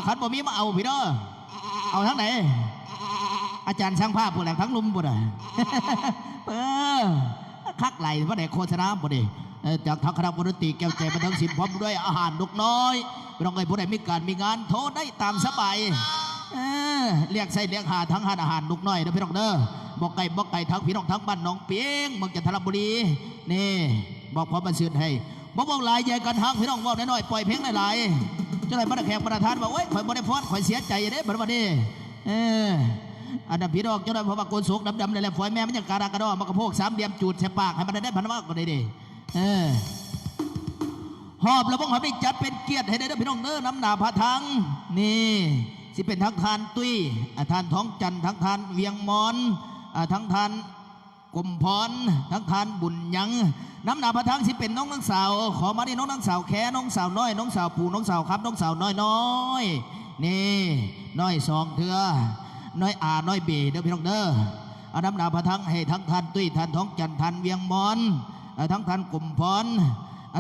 คันบ่มีมาเอาพี่เด้อเอาทั้งไหนอาจารย์ช่างภาพผู้แหลกทั้งลุมบ่ได้คักไหลเพราะไหนโฆษณาบ่ได้จากทางคณะบริตีแก้วใจมาทั้ง10พร้อมด้วยอาหารลูกน้อยพี่น้องไอ้ผู้ใดมีการมีงานโทรได้ตามสบายเรียกใส่เรียกหาทั้งอาหารลูกน้อยนะพี่น้องเด้อบอกไก่ทั้งพี่น้องทั้งบ้านน้องเปียงเมืองจันทบุรีนี่บอกพร้อมมาซื้อให้บอกหลายใหญ่กันทั้งพี่น้องบอกน้อยๆปล่อยเพลงหลายๆจะได้ประแขกประธานบอกโอ้ยข่อยบ่ได้ฟ้อนข่อยเสียใจเด้บัดนี้อันนั้นพี่น้องเจ้าได้พระบาโกนสุกดำๆเลยแหละฝอยแม่มันจะการากระดอมันกระโพก3 เหลี่ยมจูดใส่ปากให้มันได้พันว่าก็ได้ดิหอบแล้วพวกเขาได้จัดเป็นเกียรติให้ได้พี่น้องเน้อน้ำหนาพระทังนี่สิเป็นทั้งทานตุ้ยทานท้องจันทั้งทานเวียงมอนทั้งทานกลมพรทั้งทานบุญยังน้ำหนาพระทังสิเป็นน้องนางสาวขอมาดิน้องนางสาวแค่น้องสาวน้อยน้องสาวปู่น้องสาวครับน้องสาวน้อยนี่น้อย2 เถื่อน้อยน้อยเบเด้อพี่น้องเด้อเอาน้ำหนาพระทังให้ทั้งทานตุ้ยทานท้องจันทานเวียงมอนทั้งทานกลมพร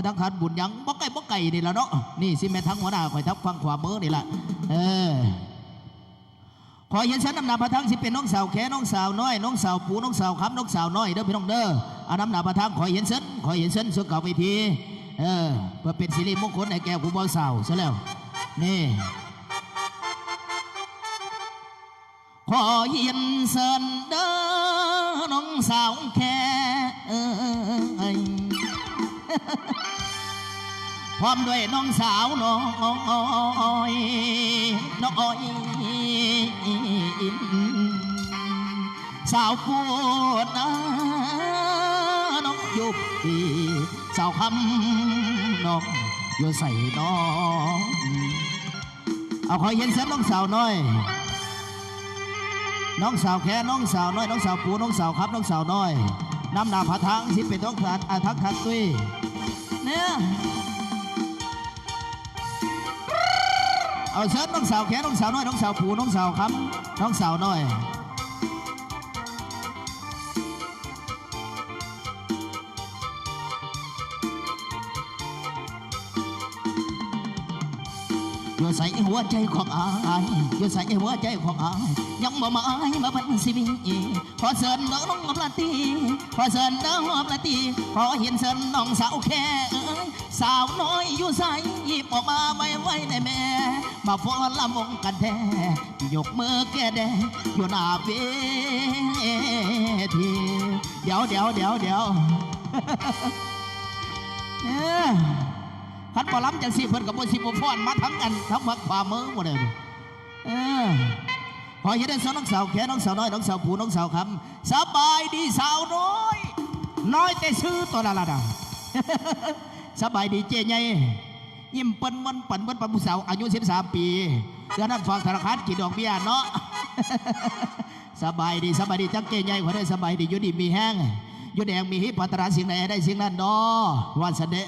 ทั้งทานบุญยังบ่ไก่นี่ละเนาะนี่สิแม่ทั้งหัวหน้าคอยทับฟังขวามือนี่ละขอเห็นฉันน้ำหนาพระทังสิเป็นน้องสาวแค่น้องสาวน้อยน้องสาวปู่น้องสาวครับน้องสาวน้อยเด้อพี่น้องเด้อเอาน้ำหนาพระทังขอเห็นฉันสุดเก่าไปทีเพื่อเป็นสิริมงคลให้แก่ผู้บ่าวสาวซะแล้วนี่ขอเห็นฉันเด้อน้องสาวแค่พร้อมด้วยน้องสาวน้อยสาวพูดนะน้องยุบปีสาวคำน้องอยู่ใส่น้องเอาขอเห็นเส้นน้องสาวน้อยน้องสาวแค่น้องสาวน้อยน้องสาวปูน้องสาวครับน้องสาวน้อยน้ำหนาผาทางที่เป็นท้องทานทักทักตุ้ยเนี่ยเอาเชิญน้องสาวแค่น้องสาวน้อยน้องสาวปูน้องสาวครับน้องสาวน้อยอยู่ใส่หัวใจของอายอยู่ใส่หัวใจของอายยังบ่มาอายมาเป็นสิบีขอเชิญน้องปลาตีขอเชิญน้องปลาตีขอเห็นเชิญน้องสาวแค่สาวน้อยอยู่ใส่หยิบออกมาไว้ในแม่มาฟ้อนละมงกันแท้ยกมือแก่แดอยู่หน้าเวทีเดี๋ยวขันปล้ำจาก4 เพิ่นกับบ่สิบ่ฟ้อนมาทั้งกันทั้งมักฝ่ามือหมดเลยพอเห็นได้น้องสาวแค่น้องสาวน้อยน้องสาวผู้น้องสาวคำสบายดีสาวน้อยแต่ชื่อตัวละละสบายดีเจ๊ใหญ่ยิ้มเปิ้นมันปั่นเปิ้นผู้สาวอายุ13 ปีเดือนนั้นฝากธนาคารกี่ดอกเบี้ยเนาะสบายดีจังเจ๊ใหญ่ขอได้สบายดีอยู่ดีมีแห้งอยู่แดงมีฮิปัตราสิ่งไหนได้สิ่งนั้นเนาะวันเสด็จ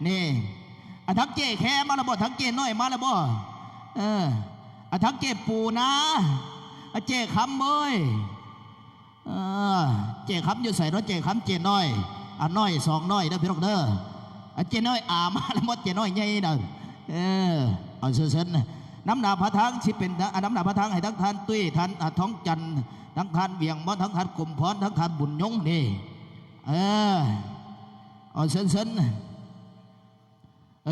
นี่ทั้งเจ๊แค่มาแล้วบ่ทั้งเจ๊น้อยมาแล้วบ่ทั้งเจ๊ปูนะเจ๊คำเว้ยเจ๊คำอยู่ใส่รถเจ๊คำเจ๊น้อยน้อย2 น้อยเด้อพี่น้องเด้อเจ๊น้อยมาแล้วบ่เจ๊น้อยใหญ่เด้อเอาเส้นน้ำหนาพระทังที่เป็นน้ำหนาพระทังให้ทั้งทานตุ้ยทานท้องจันทั้งทานเวียงมอนทั้งทานกลุ่มพรทั้งทานบุญยงนี่เอาเส้น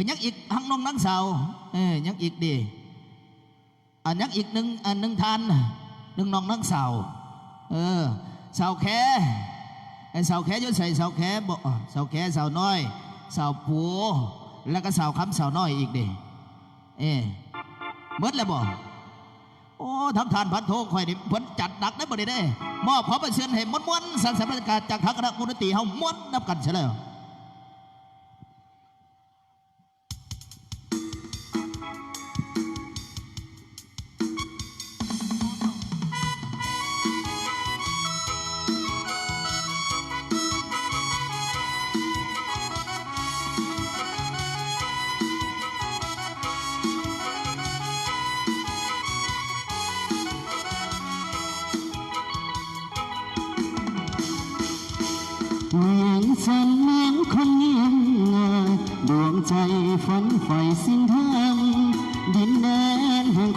ยักอีกหังน้องนังสาวยักอีกดียักอีกหนึ่งทาน1 น้องนังสาวสาวแค่ยุ่ใส่สาวแค่บ่สาวแค่สาวน้อยสาวปูแล้วก็สาวคำสาวน้อยอีกดีเมื่อแล้วบ่โอ้ทั้งทานพันโทคอยนี่ผลจัดหนักได้บ่ได้มอบขอประเชิญให้ม้วนสันสำนักการจากทางคณะมูลนิธิเฮาม้วนนับกันเฉลยเวียงจันทร์เมืองคนเงียบดวงใจฝันใฝ่สิ้นทางดินแดนแห่ง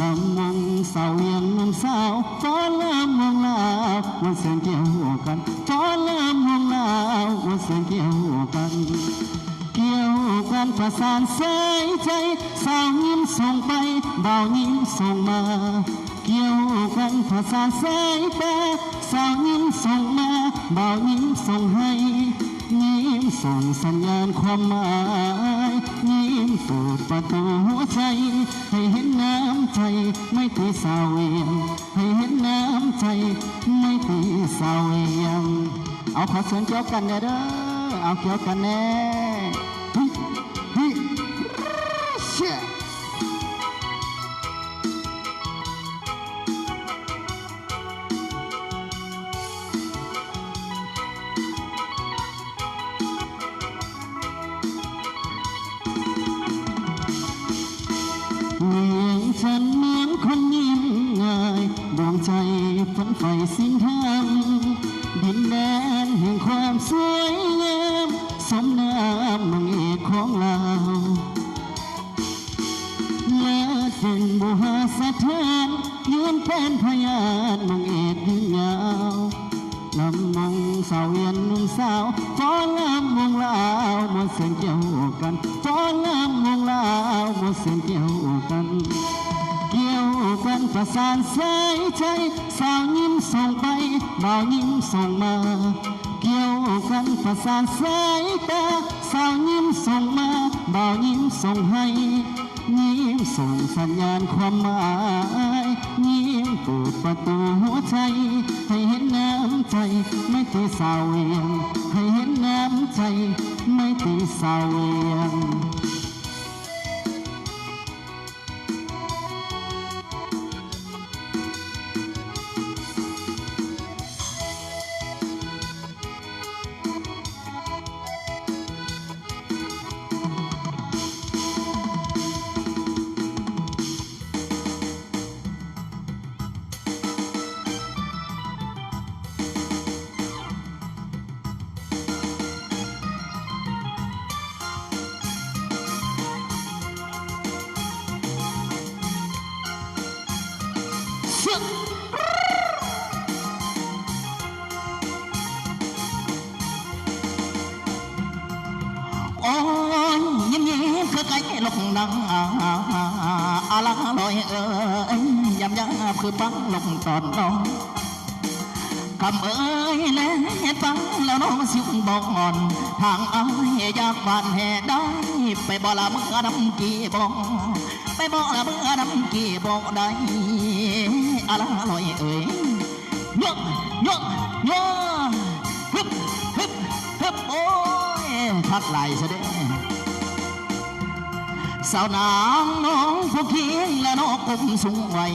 ลำวงสาวเวียงน้ำสาวฟ้อนลำวงลาววันเสียงเกี่ยวกันฟ้อนลำวงลาววันเสียงเกี่ยวกันเกี่ยวกันประสานสายใจสาวยิ้มส่งไปบ่าวยิ้มส่งมาเกี่ยวกันประสานสายตาสาวยิ้มส่งมาบ่าวยิ้มส่งให้ยิ้มส่งสัญญาณความหมายยิ้มเปิดประตูหัวใจให้เห็นน้ำใจไม่ตีสาวเวียงให้เห็นน้ำใจไม่ตีสาวเวียงเอาขอเสียงเกี่ยวกันเด้อเอาเกี่ยวกันแน่เฮ้ยเชี่ยเมียงฉันเหมือนคนยิ้มง่ายดวงใจฝันใฝ่สิ้นทางดินแดนแห่งความสวยงามสมนามมังเอกของเราและเป็นบุหาสถานยืนเป็นพยานมังเอกยืนยาวลำมองสาวเวียนนุ่มสาวฟ้อนลำวงลาวมวนเสียงเกี่ยวกันฟ้อนลำวงลาวมวนเสียงเกี่ยวกันเกี่ยวกันประสานสายใจสาวยิ้มส่งไปบ่าวยิ้มส่งมาเกี่ยวกันประสานสายตาสาวยิ้มส่งมาบ่าวยิ้มส่งให้ยิ้มส่งสัญญาณความหมายยิ้มเปิดประตูหัวใจให้เห็นน้ำใจไม่ตีสาวเวียงให้เห็นน้ำใจไม่ตีสาวเวียงโอ้ยยิ้มยิ้มคือไก่ลงดังอาลาลอยยำยำคือปังลงตอนน้องคำแน่ฟังแล้วน้องสิวบอกอ่อนทางอยากบานแห่ได้ไปบ่ละมึงดำกี่บอกไปบ่ละมึงดำกี่บอกได้อาลาลอยยกยกยกฮึบฮึบฮึบโอ้ยทักไหลเสด็จสาวนางน้องผู้เคียงและน้องกุมสูงไว้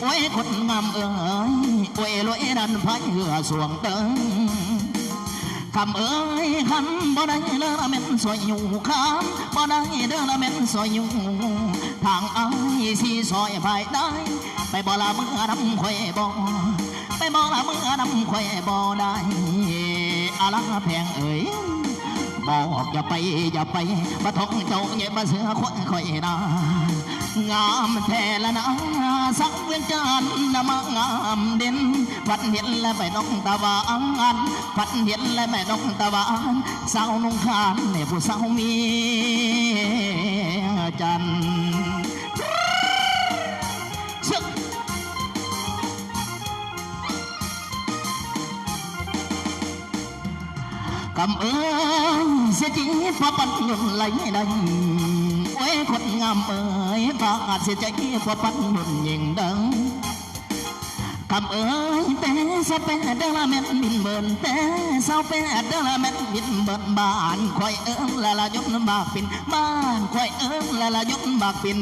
โอ้ยคนงามโอ้ยลอยดันพายเรือสวงเติงคำคันบ่ได้เด้อละเม็นสวยอยู่คำบ่ได้เด้อละเม็นสวยอยู่ทางสีซอยภายได้ไปบ่ละเมื่อดำข่อยบ่ไปบ่ละเมื่อดำข่อยบ่ได้อาลาแพงบอกอย่าไปมาท้องเจ้าเย่มาเสือคอยนางามแท้ละนะสังเวียนจันทร์มางามเด่นฝันเห็นและไม่ต้องตะวันฝันเห็นและไม่ต้องตะวันสาวนุ่งขานเนี่ยผู้สาวมีจันทร์คำเสียจีพอปันยุนไหลดังโอ้ยคนงามปากเสียใจพอปันยุนยิงดังคำแต่สาวเป็ดเดลเม็ดบินเบินแต่สาวเป็ดเดลเม็ดบินเบินบ้านคอยละยนบากปินบ้านคอยละยนบากปิน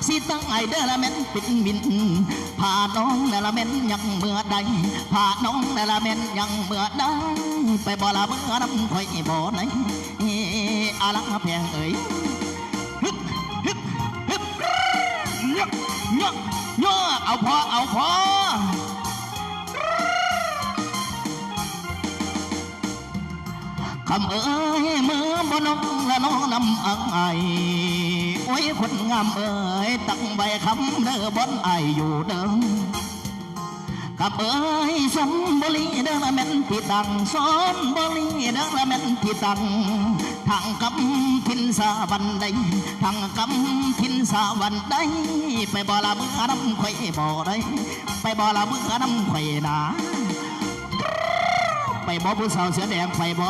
สิตั้งไอเดลเม็ดปินบินพาน้องเดลเม็ดยังเมื่อใดพาน้องเดลเม็ดยังเมื่อใดไปบ่ละเมื่อน้ำคอยบ่ไหนอาลังแพงฮึบฮึบฮึบยกยกยกเอาพอคำมือบ่น้องละน้องนำไอ โอ้ยคนงามเอ๋ยตั้งใบคำเด้อบนไออยู่เดิมกับเอ๋ยสมบรีเด้อละแม่นพี่ตังสมบรีเด้อละแม่นพี่ตังทางกำพินสาวันใดทางกำพินสาวันใดไปบ่ละเมื่อน้ำข่อยบ่ได้ไปบ่ละเมื่อน้ำข่อยนาไปบ่ผู้สาวเสือแดงไปบ่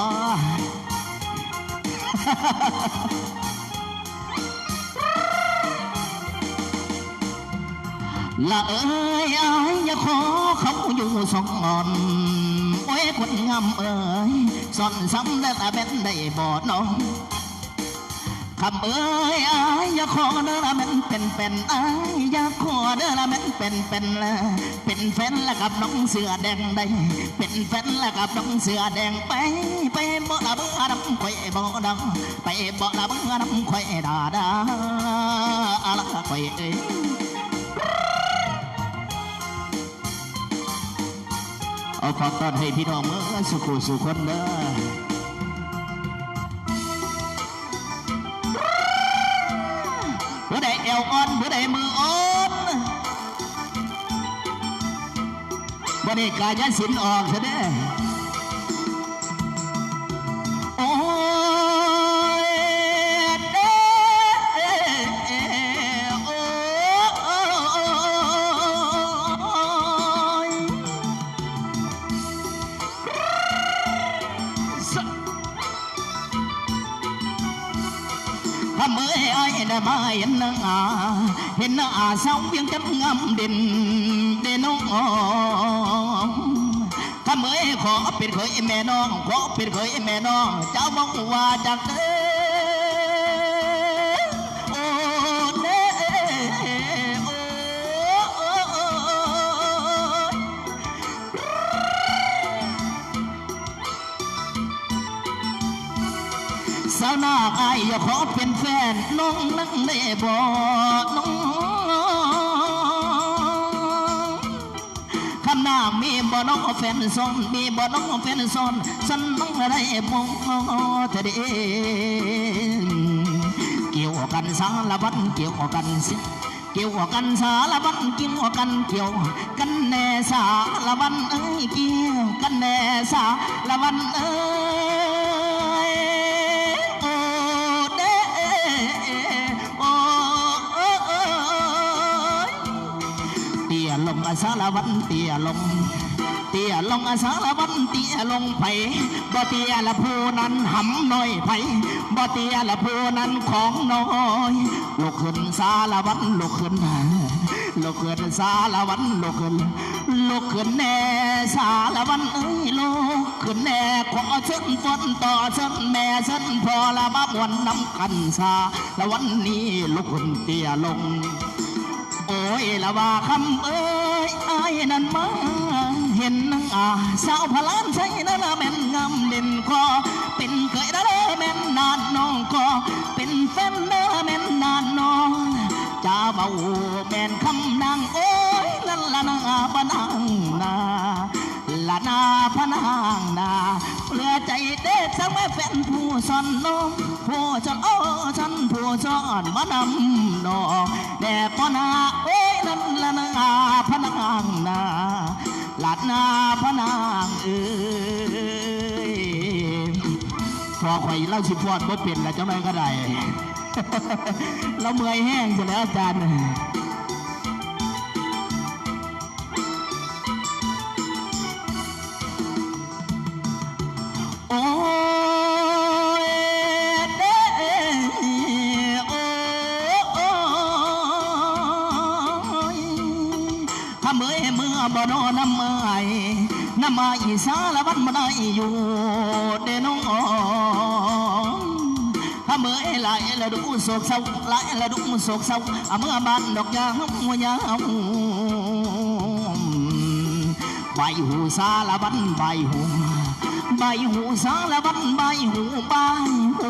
ละเอ้ยอายอย่าขอเขาอยู่สองงอนโอ้ยคนงามเอ้ยซ่อนซ้ำได้แต่เป็นได้บ่น้องคำเอ้ยอายอย่าขอเด้อละมันเป็นอายอย่าขอเด้อละมันเป็นละเป็นแฟนละกับน้องเสือแดงได้เป็นแฟนละกับน้องเสือแดงไปบ่ละเบื่อน้ำข่อยบ่ดังไปบ่ละเบื่อน้ำข่อยด่าละข่อยเอ้ยเอาขอต้อนให้พี่น้องเมื่อสุขุสุคนเด้อผู้ใดเอวอ่อนผู้ใดมืออ่อนบ่ได้กายสินออกซะเด้อโอ้ยเด้โอ้ยทำเอ้ยไอ้น่ะมาเห็นนางเห็นนางสาวเพียงจับงามเด่นน้องทำเอ้ยขอเป็นเคยแม่น้องขอเป็นเคยแม่น้องเจ้ามองว่าจากเด้โอ้เด้โอ้สาวนาคไอ้อย่าขอเป็นแฟนน้องนั่งได้บ่น้องคำนามีบ่น้องแฟนซ้อนมีบ่น้องแฟนซ้อนสันน้องอะไรบ่เธอเด้เกี่ยวกันสารพัดเกี่ยวกันสิเกี่ยวกันสารพัดเกี่ยวกันเกี่ยวกันแน่สารพัดเอ้ยเกี่ยวกันแน่สารพัดเอ้ยโอ้เด้โอ้เตี้ยลงอาสารวัตรเตี้ยลงอาสารวัตรเตี้ยลงไผบ่เตี้ยละผู้นั้นหำน้อยไผบ่เตี้ยละผู้นั้นของน้อยลุกขึ้นสารวัตรลุกขึ้นสารวัตรลุกขึ้นแน่สารวัตรเอ้ยลุกขึ้นแน่ขอเชิญฝนต่อเชิญแม่เชิญพอละบ้าวันน้ำกันสาละวันนี้ลุกขึ้นเตี้ยลงโอ้ยละว่าคำเอ้ยไอ้นั่นมาเห็นนางสาวพลานใช่นั่นแม่นงามเด่นคอเป็นเคยนั่นแม่นนานน้องคอเป็นแฟนนั่นแม่นนานน้องจะเบาแม่นคำนางโอ้ยนั่นละนางพนางนาละนาพนางนาเพื่อใจเด็ดสังแม่แฟนผู้สอนน้องผู้สอนโอ้ฉันผู้สอนมานำน้องแด่ปนาโอ้ยนั่นละนางพนางนาละนาพนางเอ้ยพอข่อยเล่าสิพอดบ่เป็นแล้วจังไรก็ได้ เราเมื่อยแห้งจะแล้วอาจารย์โอ้ยเด้โอ้ยทำเมื่อยเมื่อบ่นอนน้ำเมื่อยน้ำมาอีสารวัตรมาได้อยู่เด้น้องถ้าเมื่อไหลละดูโศกเศร้าไหลละดูโศกเศร้าเมื่อบานดอกยางหัวยาวใบหูสารบันใบหูสารบันใบหู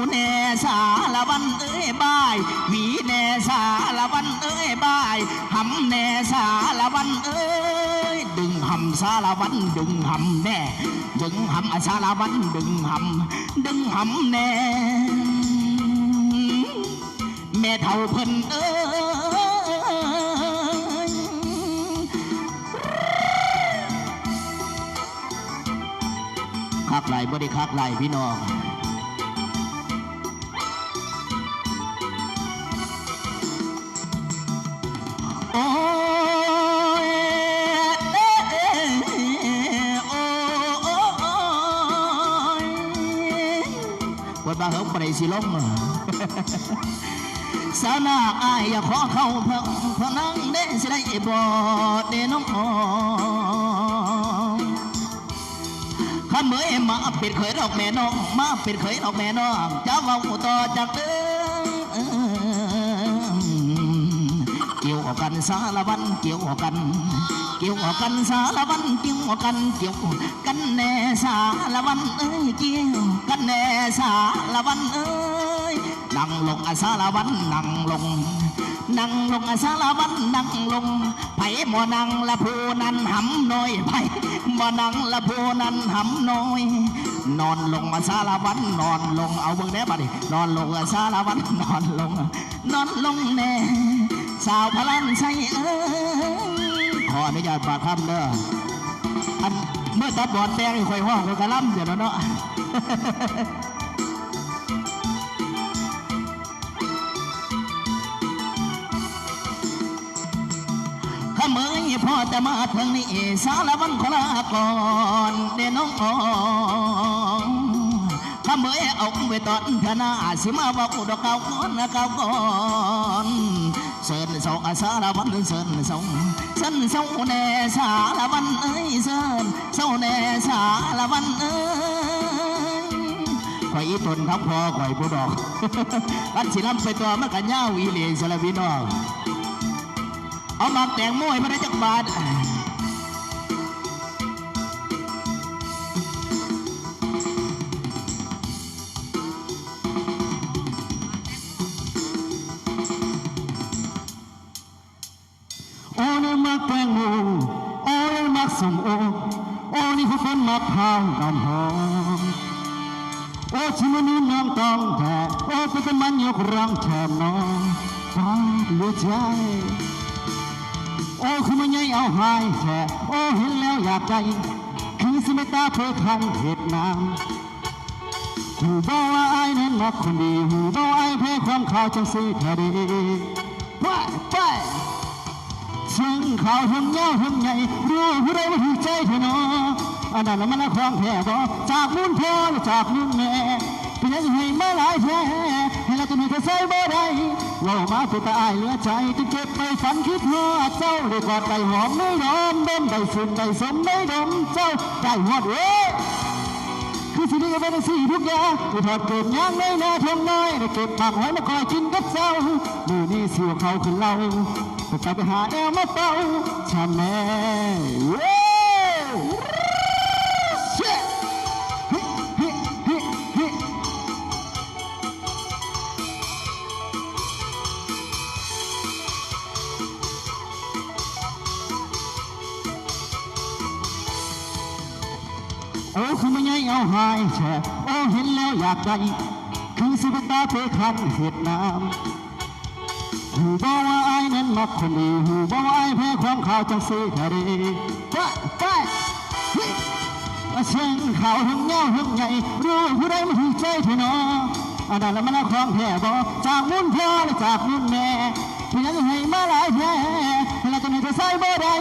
แน่สารบันเอ้ยใบหวีแน่สารบันเอ้ยใบหำแน่สารบันเอ้ยดึงหำสารบันดึงหำแน่ดึงหำสารบันดึงหำแน่แ แม่เท่าเพิ่นเอ้ยคักไหลบ่ได้คักไหลพี่น้องโอ้ยโอ้ยวันบางเฮิงปริสิลงสาวนาอายอยากขอเข้าพนังเด้สิได้บ่เด้น้องข้าเมื่อมาเป็นเคยดอกแม่น้องมาเป็นเคยดอกแม่น้องจะเว้าต่อจากเด้อเกี่ยวกันสารวันเกี่ยวกันสารวันเกี่ยวกันแน่สารวันเอ้ยเกี่ยวกันแน่สารวันเอ้ยนั่งลงสารวันนั่งลงสารวันนั่งลงไผ่บ่นั่งละผู้นั้นหำน้อยไผ่บ่นั่งละผู้นั้นหำน้อยนอนลงสารวันนอนลงเอาเบิ่งแน่บัดนี้นอนลงสารวันนอนลงแน่สาวพลันใส่เอ้ยขออนุญาตฝากคำเด้ออันเมื่อตัดบอดแป้งให้ค่อยห้องค่อยกระล่ำเดี๋ยวเนาะข้าเมื่อพ่อจะมาทางนี้สารวันขอลาก่อนเด้น้องข้าเมื่อเอาไปตอนธนาสิมาบอกดอกเก่าก่อนเสิร์นส่งสารวันเสิร์นส่งแน่สารวันเอ้ยเสิร์นส่งแน่สารวันเอ้ยข่อยอีตนทับพอข่อยผู้ดอกอันสิลำไปตัวมันกันยาวอีเหลียสารวินอกเอามาแต่งมวยมาได้จักบาทโอ้นี่มักแตงโมโอ้นี่มักส้มโอโอ้นี่คือคนมักพร้าวน้ำหอมโอ้ชิมันนี่น้องต้องแท้โอ้เป็นมันยกรังแถมน้องฟ้าเหลือใจโอ้คือมันใหญ่เอาหายแท้โอ้เห็นแล้วอยากใจคือสิไม่ตาเพื่อทางเหตุน้ำหูบอกว่าไอ้นั้นมักคนดีหูบอกไอ้แพ้ความข่าวจังสีแท้ดีไปเสียงข่าวทั้งยาวทั้งใหญ่รู้ผู้ใดว่าถูกใจเธอเนาะอันนั้นมันคลองแท้บ่จากมุ่นพ่อจากมุ่นแม่เป็นยังให้มาหลายแท้ให้เราจะมีเธอใส่บ่ได้ว่ามาตัวตายเหลือใจจะเก็บไปฝันคิดว่าเจ้าได้กอดได้หอมได้ดมได้ฝุ่นได้สมได้ดมเจ้าได้หอดเว้ยคือสิ่งที่เป็นสิ่งทุกอย่างที่ถอดเกิดย่างในนาทงน้อยได้เก็บผักไว้มาคอยกินกับเจ้ามือนี้สิวเขาขึ้นเราไปหาแนวมาเป่าชาแม่เว้ยโอ้คือไม่ใช่เอาหายแช่โอ้เห็นแล้วอยากได้คือสิบตาเพื่อคันเหตุน้ำหูบอกว่าไอ้นั้นมักคนดีหูบอกว่าไอ้แพ้ความข่าวจังสีแท้ดีไปเสียงข่าวทั้งเงาทั้งใหญ่รู้ผู้ใดมันถูกใจเธอเนาะอันนั้นแล้วมันคลองแท้บ่จากมุ่นพ่อและจากมุ่นแม่เพียงให้มาหลายแท้เราจะมีเธอใส่บ่ได้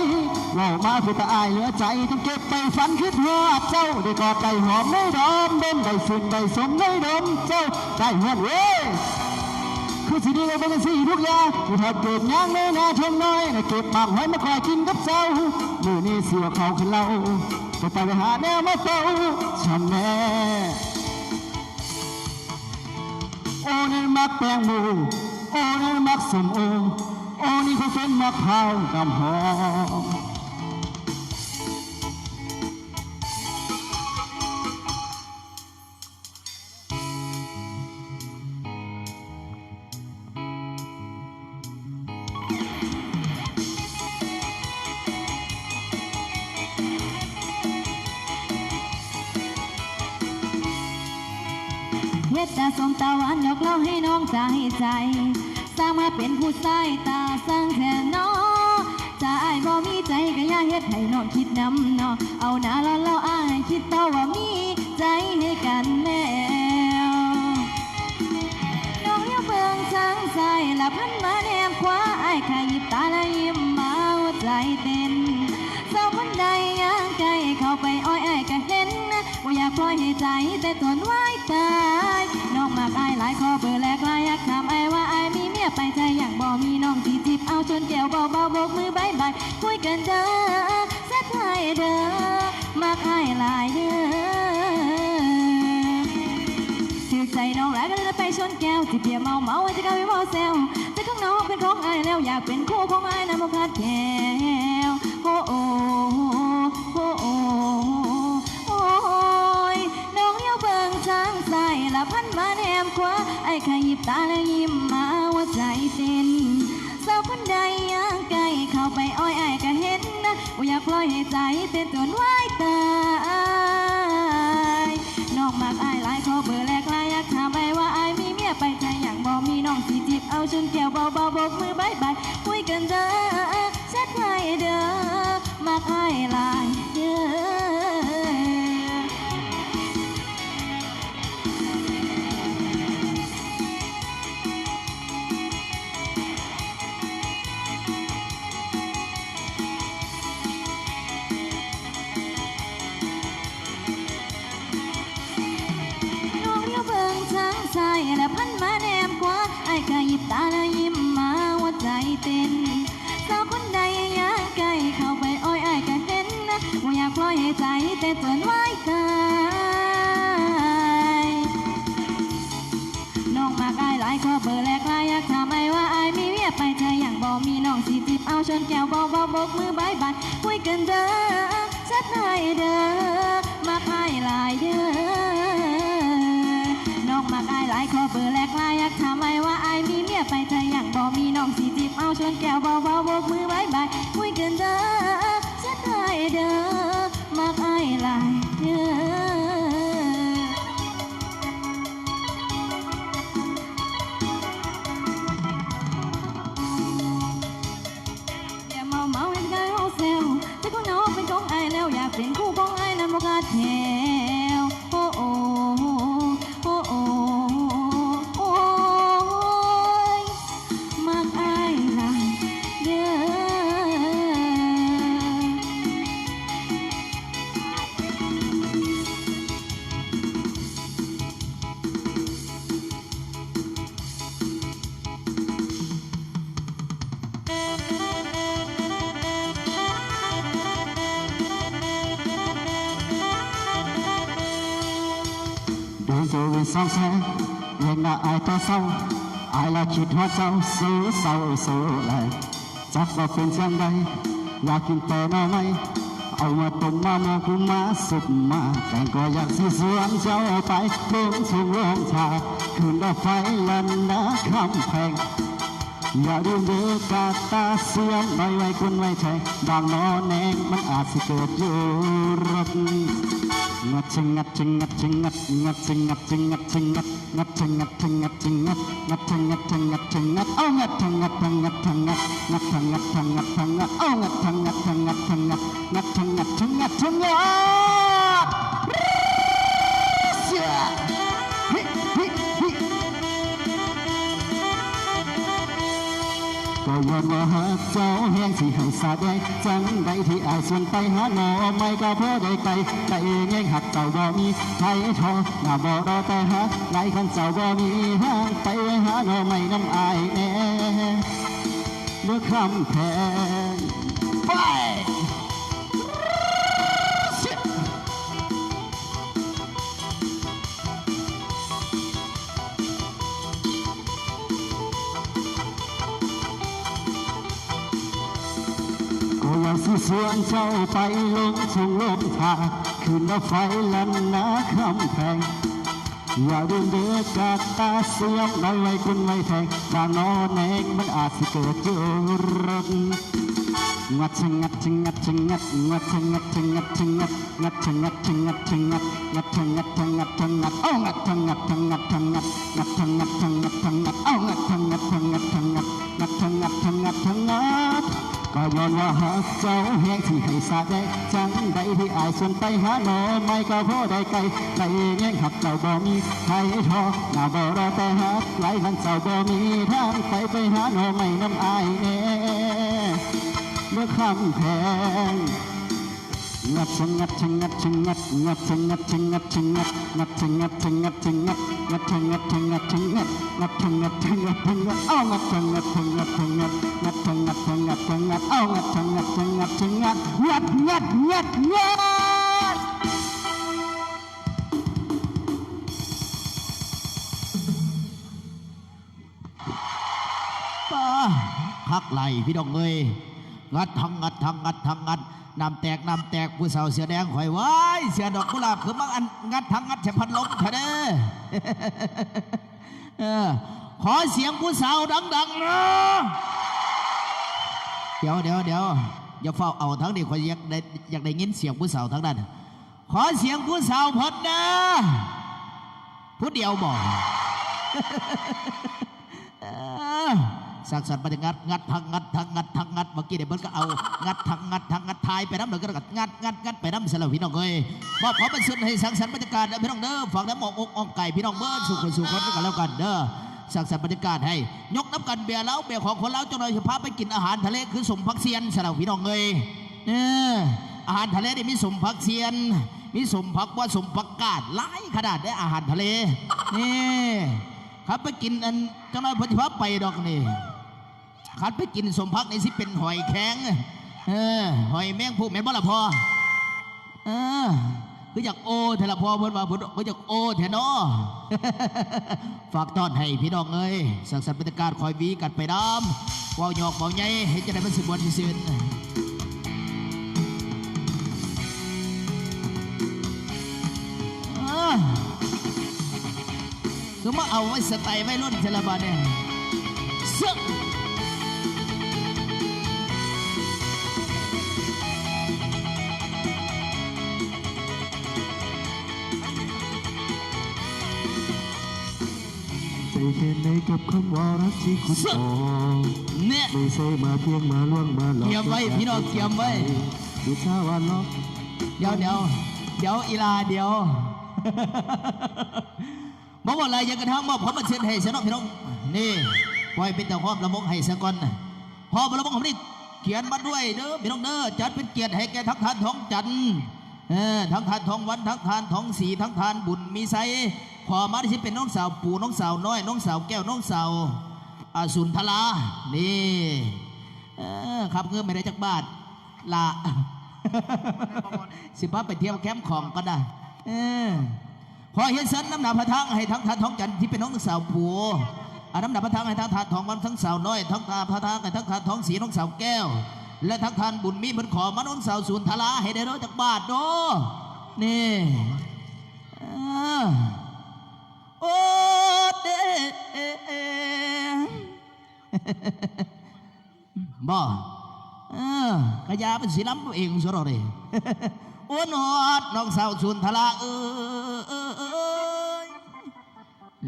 เรามาผู้ตายเหลือใจต้องเก็บไปฝันคิดว่าเจ้าได้กอดได้หอมได้ดมได้ฝุ่นได้สมได้ดมเจ้าได้หอดเว้ยคือสิ่งที่เราเป็นสิ่งทุกอย่างที่ถอดเกิดย่างในนาทงน้อยเก็บหมากไว้มาคอยกินกับเจ้ามือนี้เสียเขาขึ้นเราไปหาแนวมาเป่าฉันแน่โอ้นั่นมักแตงโมโอ้นั่นมักส้มโอโอ้นี่เขาเป็นมะพร้าวน้ำหอม เฮ็ดแต่สมตาหวานยกเล่าให้น้องใจ สร้างมาเป็นผู้ชายตาสร้างแทนน้อจะอายบ่มีใจก็อย่าเฮ็ดให้น้องคิดนำเนาะเอาหน้าแล้วอายคิดต่อว่ามีใจให้กันแล้ว น้องเลี้ยวเบิ่งทางซ้ายและพันมาแนมขวาอ้ายขยิบตาและยิ้มมาหัวใจเต้นสาวคนใดย่างไกลเข้าไปอ้อยอ้ายก็เห็นว่าอยากปล่อยให้ใจแต่ทนไว้ตายน้องมากอ้ายหลายขอเบอร์แลกลายอยากถามอ้ายว่าอ้ายมีเมียไปใจอยากบ่มีน้องที่จิบเอาชนแก้วเบาๆโบกมือบายบายคุยกันเด้อเซ็ตให้เด้อมากอ้ายหลายเด้อ ถือใจน้องแล้วก็เลยไปชนแก้วที่เพียเมาจะกลายเป็นเมาแซวแต่ของน้องเป็นของอายแล้วอยากเป็นคู่ของอายนะบ่ขาดแก้วโอ้โอ้โอ้โอ้โอ้ยน้องเลี้ยวเบิ่งทางซ้ายและพันมาแนมขวาไอ้ขยิบตาแล้วยิ้มมาว่าใจเต้นสาวคนใดย่างไกลเข้าไปอ้อยไอ้ก็เห็นนะว่าอยากปล่อยให้ใจเต้นจนไหวตายน้องมากอายหลายขอเบอร์แลกลายอยากถามไปว่าอายมีเมียไปใจอย่างบ่มีน้องสีจีบเอาชนแก้วเบาๆโบกมือบายบายคุยกันเด้อเซ็ตให้เด้อมากอายหลายเด้อ น้องเลี้ยวเบิ่งทางซ้ายและพันมาแนมขวาไอ้ายก็หยิบตาแล้วยิ้มมาหัวใจเต้นสาวคนใดย่างไกลเข้าไปอ้อยไอ้ายก็เห็นนะว่าอยากปล่อยให้ใจเต้นจนไหวตายน้องมากอายหลายขอเบอร์แลกลายอยากถามไอ้ว่าอายมีเมียไปใจอย่างบ่มีน้องสีจิบเอาชนแก้วเบาๆโบกมือบายบายคุยกันเด้อเซ็ตให้เด้อมากอายหลายเด้อ น้องมากอายหลายขอเบอร์แลกลายอยากถามไอ้ว่าอายมีเมียไปใจอย่างบ่มีน้องสีจีบเอาชวนแก้วเบาๆโบกมือบายบายคุยกันเด้อเซ็ตให้เด้อมากอายหลายเด้ออย่าเมาให้ใจเอาเซลแต่ของน้องเป็นของอายแล้วอยากเป็นคู่ของอายนั้นบ่ขาดแถวโอ้โอ้ โอ้โอ้โอ้ยมากอายหลายเด้อดูดูเป็นสองแสงเห็นหน้าอายแต่เศร้าอายละคิดว่าเจ้าสู้เศร้าสู้แลจักว่าเป็นจังใดอยากกินแต่หน้าไม่เอามาต้มมาโมกุมาสุกมาแต่ก็อยากสิสวนเจ้าไปลงทุ่งลงทาคืนดอกไฟลันนาคำแพงอย่าลืมเด็กกาตาเสียมไว้ไว้คุณไว้ใจบางนอนแนงมันอาจสิเกิดอยู่รถงัดชิงงัดชิงงัดชิงงัดงัดชิงงัดชิงงัดชิงงัดงัดชิงงัดชิงงัดชิงงัดงัดชิงงัดชิงงัดชิงงัดเอางัดทังงัดทังงัดทังงัดงัดทังงัดทังงัดทังงัดเอางัดทังงัดทังงัดทังงัดงัดทังงัดทังงัดทังงัดเสียฮิฮิฮิ ก็ย้อนว่าหากเจ้าแห้งที่ให้สาดได้จังใดที่อายส่วนไปหาหนอไม่ก็เพราะได้ไกลแต่เองยังหักเจ้าบ่มีไทยทองหน้าบ่รอแต่หาหลายคนเจ้าบ่มีห้างไปหาหนอไม่น้ำอายแน่เมื่อคำแพงไป ก็อยากสิสวนเจ้าไปลงทุ่งลงทาคืนดอกไฟลันนาคำแพงอย่าลืมเด็กกาตาเสียมไว้คุณไว้แทงบางนอนแนงมันอาจสิเกิดเจอรถ งัดชะงัดชะงัดชะงัดงัดชะงัดชะงัดชะงัดงัดชะงัดชะงัดชะงัดงัดชะงัดชะงัดชะงัดเอางัดชะงัดชะงัดชะงัดงัดชะงัดชะงัดชะงัดเอางัดชะงัดชะงัดชะงัดงัดชะงัดชะงัดชะงัดก็ย้อนว่าหากเจ้าแห้งที่ให้สาได้จังใดที่อายส่วนไปหาหนอไม่ก็พอได้ไกลในแง่งหักเจ้าบ่มีใครทอหน้าบ่รอแต่หักไหลหันเจ้าบ่มีทางไปหาหนอไม่น้ำอายแน่เมื่อคำแพงงัดชะงัดชะงัดชะงัดงัดชะงัดชะงัดชะงัดงัดชะงัดชะงัดชะงัดงัดชะงัดชะงัดชะงัดงัดชะงัดชะงัดชะงัดเอางัดชะงัดชะงัดชะงัดงัดชะงัดชะงัดชะงัดเอางัดชะงัดชะงัดชะงัดงัดงัดงัดงัดป้าคักไหลพี่น้องเอ้ยงัดทั้งงัดทั้งงัดทั้งงัดน้ำแตกน้ำแตกผู้สาวเสือแดงข่อยไว้เสือดอกกุหลาบคือมังอันงัดทั้งงัดใช้พัดลมเถอะเด้อขอเสียงผู้สาวดังๆนะเดี๋ยวอย่าเฝ้าเอาทั้งนี้ข่อยอยากได้ยินเสียงผู้สาวทั้งนั้นขอเสียงผู้สาวพดนะผู้เดียวบอกสักสันปฏิงัดงัดทางงัดทางงัดทางงัดเมื่อกี้เดี๋ยวมันก็เอางัดทางงัดทางงัดทายไปน้ำเดือดก็งัดไปน้ำเสลวพี่น้องเอ้ยบอกขอเป็นส่วนให้สังสรรค์บรรยากาศพี่น้องเด้อฝากน้ำหมอกอกไก่พี่น้องเบิ้ลสู่คนกันแล้วกันเด้อสังสรรค์บรรยากาศให้ยกน้ำกันเบียร์แล้วเบียร์ของคนแล้วจงเลยพาไปกินอาหารทะเลคือสมพักเซียนเสลวพี่น้องเอ้ยอาหารทะเลนี่มีสมพักเซียนมีสมพักว่าสมพักกาดหลายขนาดได้อาหารทะเลนี่ครับไปกินอันจังเลยพอดีพาไปดอกนี่ขัดไปกินสมพักนี่สิเป็นหอยแข็งหอยแมงผู้แม่นบ่ละพอคืออยากโอเทละพอเพิ่นว่าเพิ่นอยากโอเทนอฝากตอนให้พี่น้องเอ้ยสังสรรค์บรรยากาศคอยวีกันไปน้ำว่าวหยอกว่าวใหญ่ให้จะได้มันสิบวันสินคือมาเอาไว้สไตล์ไว้รุ่นเทละบาเนี่ยซึ่งแค่ไหนกับคำว่ารักที่คุณบอกเนี่ยไม่ใช่มาเพียงมาล่วงมาหลอกเกี่ยมไว้พี่น้องเกี่ยมไว้ดูชาวันล็อกเดี๋ยวอีลาเดี๋ยวบอกว่าอะไรยังกระทั่งว่าผมมาเชิญให้เสนอพี่น้องนี่ปล่อยเป็นแต่ความละมกให้สะก่อนพอละมกผมนี่เขียนมาด้วยเด้อพี่น้องเด้อจัดเป็นเกียรติให้แก่ทั้งทานท้องจันทร์ทั้งทานท้องวันทั้งทานท้องสีทั้งทานบุญมีไซพอมาที่เป็นน้องสาวปู่น้องสาวน้อยน้องสาวแก้วน้องสาวสุนทลานี่ขับเงินไม่ได้จากบ้านละสิบ้าไปเที่ยวแคมป์ของก็ได้พอเห็นเส้นน้ำหนาพระทังให้ทั้งทานท้องจันทร์ที่เป็นน้องสาวปู่น้ำหนาพระทังให้ทั้งทานท้องวันทั้งสาวน้อยทั้งทานพระทังให้ทั้งทานท้องสีน้องสาวแก้วและทั้งทานบุญมีบนขอมาน้องสาวสุนทลาให้ได้รู้จากบ้านโน่นี่โอ้เด้บ่กระยาเป็นสีล้ำเองสุดเลยโอ้นอดน้องสาวสุนทลา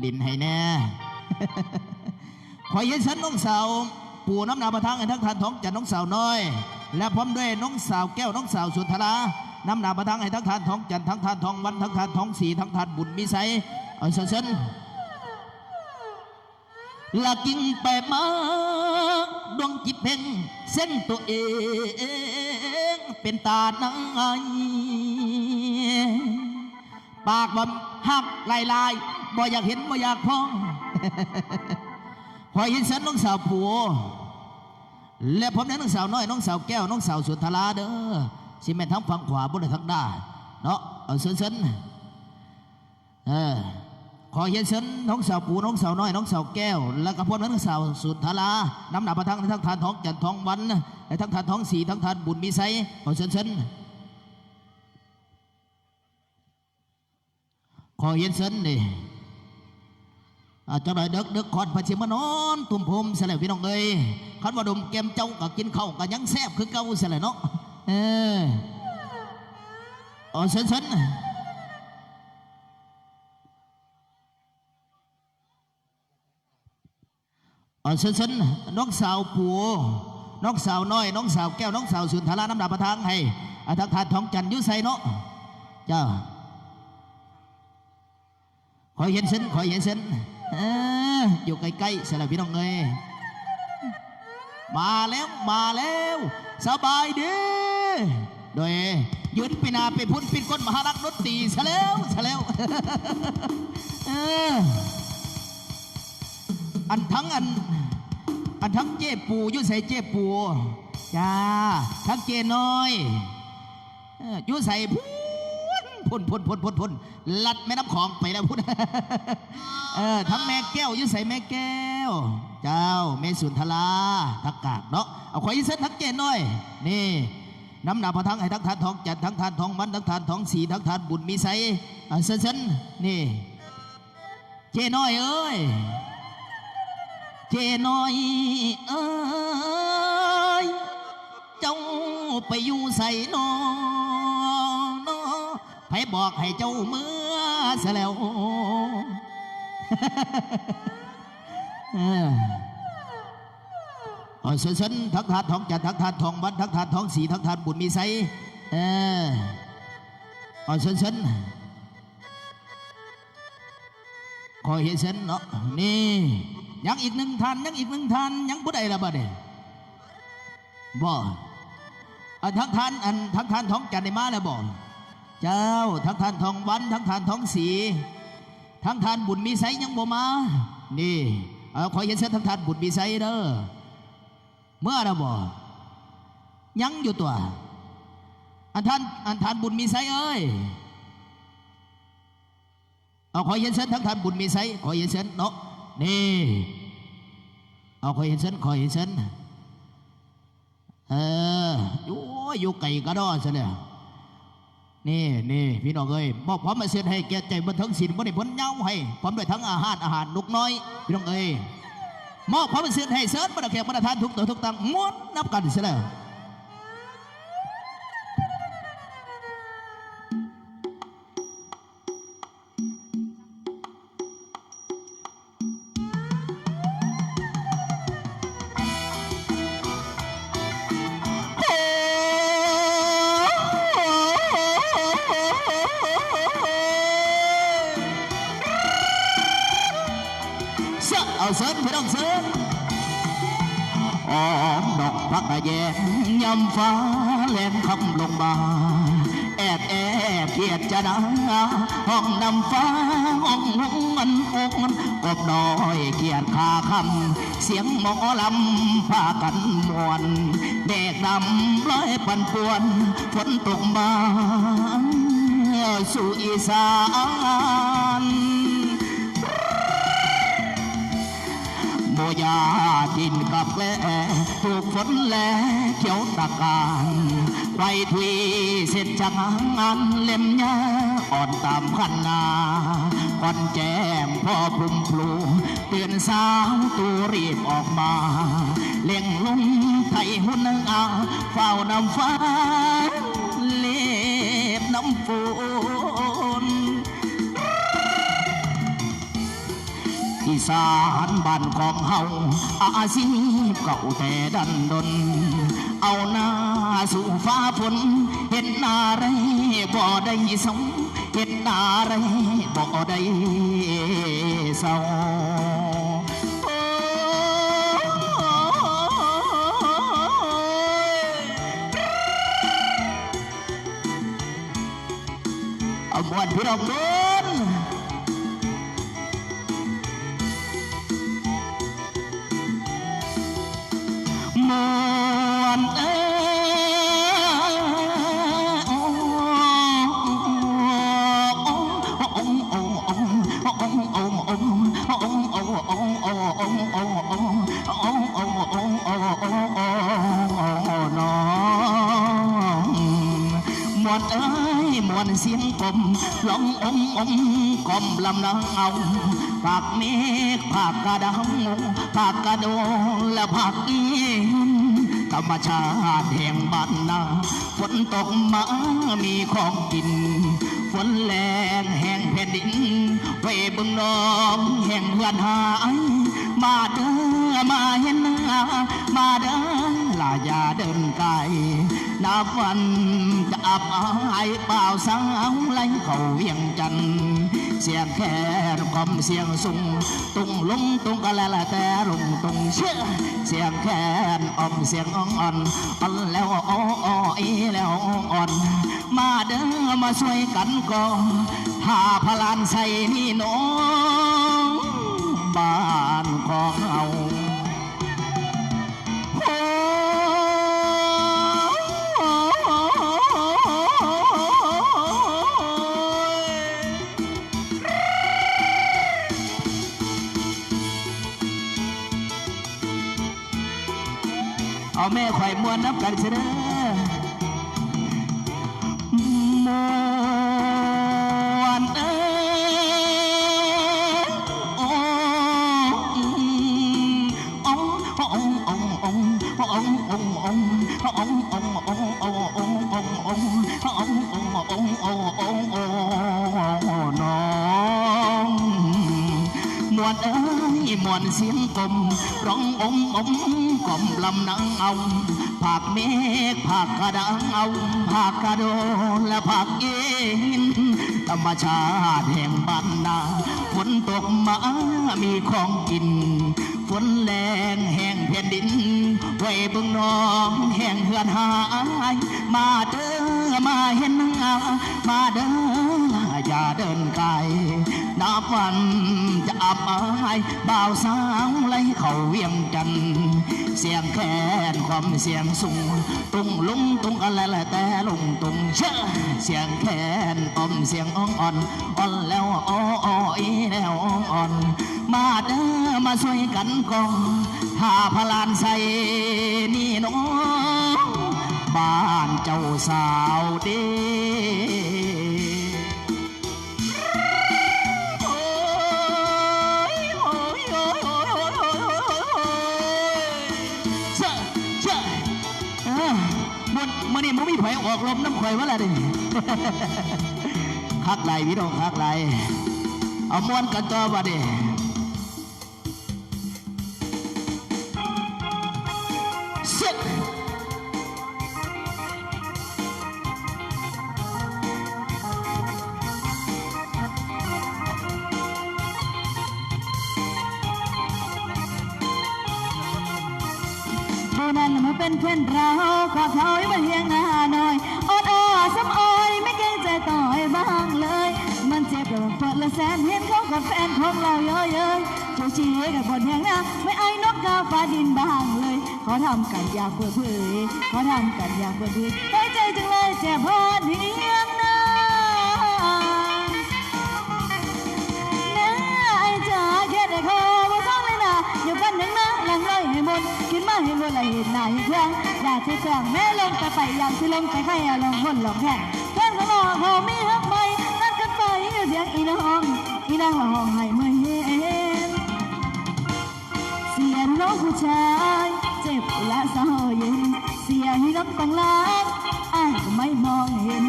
ลิ้นให้แน่ขอเย็นฉันน้องสาวปู่น้ำนาประทังให้ทั้งทานท้องจันน้องสาวน้อยและพร้อมด้วยน้องสาวแก้วน้องสาวสุนทลาน้ำนาประทังให้ทั้งทานท้องจันทั้งทานท้องวันทั้งทานท้องสีทั้งทานบุญมีไซเส้นละกิ่งไปมาดวงจิตเพ่งเส้นตัวเองเป็นตาหนังไงปากบ่หักลายบ่อยากเห็นบ่อยากพ้องพอเห็นฉันน้องสาวผัวและผมนั้นน้องสาวน้อยน้องสาวแก้วน้องสาวสุนทราเด้อสิแม่นทั้งฝั่งขวาบนทั้งด้านเนาะเส้นขอเย็นเซนน้องสาวปู่น้องสาวน้อยน้องสาวแก้วแล้วก็พวกนั้นน้องสาวสุดทลาน้ำหนักประทังทั้งทานท้องจันท้องวันทั้งทานท้องสีทั้งทานบุญมีไซขอเซนขอเย็นเซนนี่ จะได้เด็กคอนพระชิมานอนตุ่มพรมเสร็จแล้วพี่น้องเอ้ยคันว่าดมแก้มเจ้าก็กินข้าวก็ยังแซ่บคือเก่าเสร็จแล้วเนาะเส้นน้องสาวปูน้องสาวน้อยน้องสาวแก้วน้องสาวสุนทราน้ำดาประทางให้ทักทานทองจันทร์ยุไซเนาะเจ้าขอเห็นเส้นอยู่ใกล้ๆเสร็จแล้วพี่น้องเอ้ยมาแล้วสบายดีโดยยืนปีนาไปพุ่นปิดก้นมหารักดนตรีซะแล้วอันทั้งเจ๊ปูยุ่ใส่เจ๊ปูจ้าทั้งเจ๊น้อยยุ่ใส่พุ่นลัดแม่น้ำของไปแล้วพุ่นทั้งแม่แก้วยุ่ใส่แม่แก้วเจ้าแม่สุนทราทักกากเนาะเอาขอยิ่งเส้นทั้งเจ๊น้อยนี่น้ำหนาพระทั้งให้ทั้งทานทองจัดทั้งทานทองมันทั้งทานทองสีทั้งทานบุญมีไซเส้นนี่เจ๊น้อยเอ้ยเจน้อยเอ้ยเจ้าไปอยู่ใส่นอไผบอกให้เจ้าเมื่อเสียแล้วเส้นทักทานทองจัดทักทานทองบันทักทานทองสีทักทานบุญมีไซเส้นคอยเห็นเส้นเนาะนี่ยังอีกหนึ่งทานยังผู้ใดละบ่เนี่ยบ่ทั้งทานทองจันทร์ได้มาแล้วบ่เจ้าทั้งทานทองวันทั้งทานทองสีทั้งทานบุญมีไซยังบ่มานี่ขอเห็นเส้นทั้งทานบุญมีไซเด้อเมื่อละบ่ยังอยู่ตัวทานบุญมีไซเอ้ยขอเห็นเส้นทั้งทานบุญมีไซขอเห็นเส้นเนาะนี่คอยเห็นเส้นอยู่ไก่กระดอซะเลยนี่พี่น้องเอ้ยบอกพร้อมมาเส้นให้แก่ใจบันเทิงศิลป์บริพ้นเย้าให้พร้อมด้วยทั้งอาหารลูกน้อยพี่น้องเอ้ยมอบพร้อมมาเส้นให้เสิร์ฟบรรดาแขกบรรดาทานทุกตัวทุกตังม้วนนับกันซะแล้วเสิร์ฟพี่น้องเสิร์ฟดอกพักแยงยำฟ้าแหลมคำลงมาแอบเกียดจะดังห้องนำฟ้าห้องมันกบน้อยเกียดคาคำเสียงหมอลำพากันมวนเด็กดำร้อยปั่นป่วนฝนตกมาสู่อีสานโบยาดินกับแกล้ถูกฝนแลเขียวตะการไฟทวีเสร็จจากงานเล่มยาอ่อนตามขันนาก่อนแจ่มพ่อพุ่มพลูเตือนสาวตูรีบออกมาเลี้ยงลุงไทยหุ่นอาเฝ้านำฟ้าเล็บน้ำฝนอีสานบ้านของเฮาอาชีพเก่าแต่ดันดนเอาหน้าสู่ฟ้าฝนเห็นอะไรบ่ได้เศร้าเห็นอะไรบ่ได้เศร้าเอามวนพี่น้องโดนมวนมวนเสียงกลมร้องกลมลำนางเอา ผักเมฆผักกระดังผักกระโดงและผักอีนธรรมชาติแห่งบ้านนาฝนตกมามีของกินฝนแรงแห่งแผ่นดินไว้บึงน้องแห่งเฮือนหายมาเด้อมาเห็นหน้ามาเด้อลาอย่าเดินไกลนับวันจะอับอายเปล่าสาวไล่เขาเวียงจันทร์เสียงแค่กล่อมเสียงสูงตุงลงตุงก็แล้วแต่ลงตุงเชื่อเสียงแค่อ่อมเสียงอ่อนอ่อนแล้วอ้ออีแล้วอ่อนมาเด้อมาช่วยกันก่อนหาพลานใส่นี่น้องบ้านของเราเอาแม่ข่อยมวนนับกันเสนอมวนโอ้น้องมวนมวนเสียงกลมร้องกลมลำนังเอาผักเมฆผักกระดังเอาผักกระโดและผักเอ็นธรรมชาติแห่งบ้านนาฝนตกมามีของกินฝนแรงแห่งแผ่นดินไว้บึงน้องแห่งเฮือนหายมาเด้อมาเห็นหน้ามาเด้ออย่าเดินไกลนับวันจะอับอายบ่าวสาวไล่เขาเวียงจันทร์เสียงแค้นความเสียงสูงตุงลุงตุงอะไรแต่ลงตุงเชื่อเสียงแค้นอ่อมเสียงอ่อนอ่อนแล้วอ้ออีแล้วอ่อนมาเด้อมาช่วยกันก่อนหาพลานใส่นี่น้องบ้านเจ้าสาวเด้มื่อนี้มึงมีไผออกลมน้ำข่อยวะล่ะดิ คักไหลพี่น้องคักไหลเอาม้วนกันต่อมาดิเสร็จนั้นมาเป็นเพื่อนเราขอเขาให้มาเฮียงหน้าหน่อยอดซ้ำอ้อยไม่เกรงใจต่อยบ้างเลยมันเจ็บแต่ว่าเปิดละแสนเห็นเขากับแฟนของเราเยอะๆชูชีกับบนแห่งหน้าไม่ไอ้นกกาฟ้าดินบ้างเลยขอทำกันอยากเปิดเผยขอทำกันอยากเปิดเผยได้ใจจังเลยเจ็บพอดเฮียงหน้าไอ้จ๋าแค่ได้ขอว่าต้องเลยนะอยู่กันหนึ่งนะหลังเลยให้หมดคิดมาให้รวยละเห็นหน้าให้เครื่องอยากที่เครื่องแม่ลงไปอย่างที่ลงไปใครลงคนลงแค่แค่เขาบอกเขาไม่ฮักไม่นัดกันไปเสียงอีน้องละห้องให้เมื่อเห็นเสียน้องผู้ชายเจ็บและเศร้าเย็นเสียให้น้องต้องรักอ้ายก็ไม่มองเห็น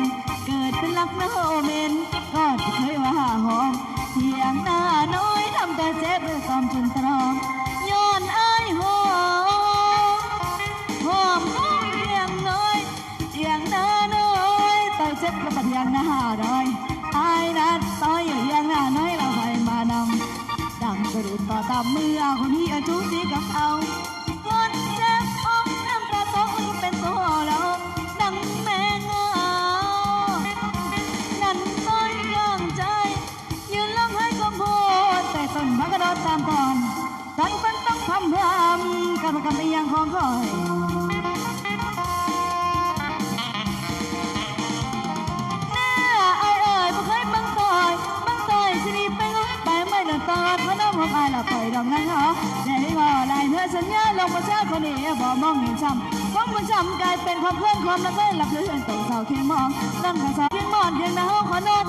เกิดเป็นรักน้าเมนก็จะเคยว่าหอมเสียงหน้าน้อยทำแต่เจ็บด้วยความจนตรอมย้อนอ้ายหอมน้องเพียงน้อยเสียงหน้าน้อยต่อยเจ็บกระปัดยางหน้าดอยไอ้นัดต่อยอยู่ยังหน้าน้อยเราไปมานำดังกระดุดต่อตามมือเอาคนที่อาจุจีกับเอาคนเจ็บอกน้ำตาตกมันเป็นตัวเราดังแมงนั่นต้อยย่างใจยืนร้องไห้กองโพดแต่ต้นพักกระโดดตามก่อนตอนฝันต้องพำกับอีหยังของคอยตอนพน้องของอายละปล่อยดอกนั้นเหรอแต่ได้ว่าลายเธอสัญญาลงประชาคนนี้บอกมองเห็นช้ำความมันช้ำกลายเป็นความเพื่อนความรักเลยหลับเลื่อนตกเสาเคียงมองนั่งกับเสาเคียงมอนเพียงหน้าห้องขอนอน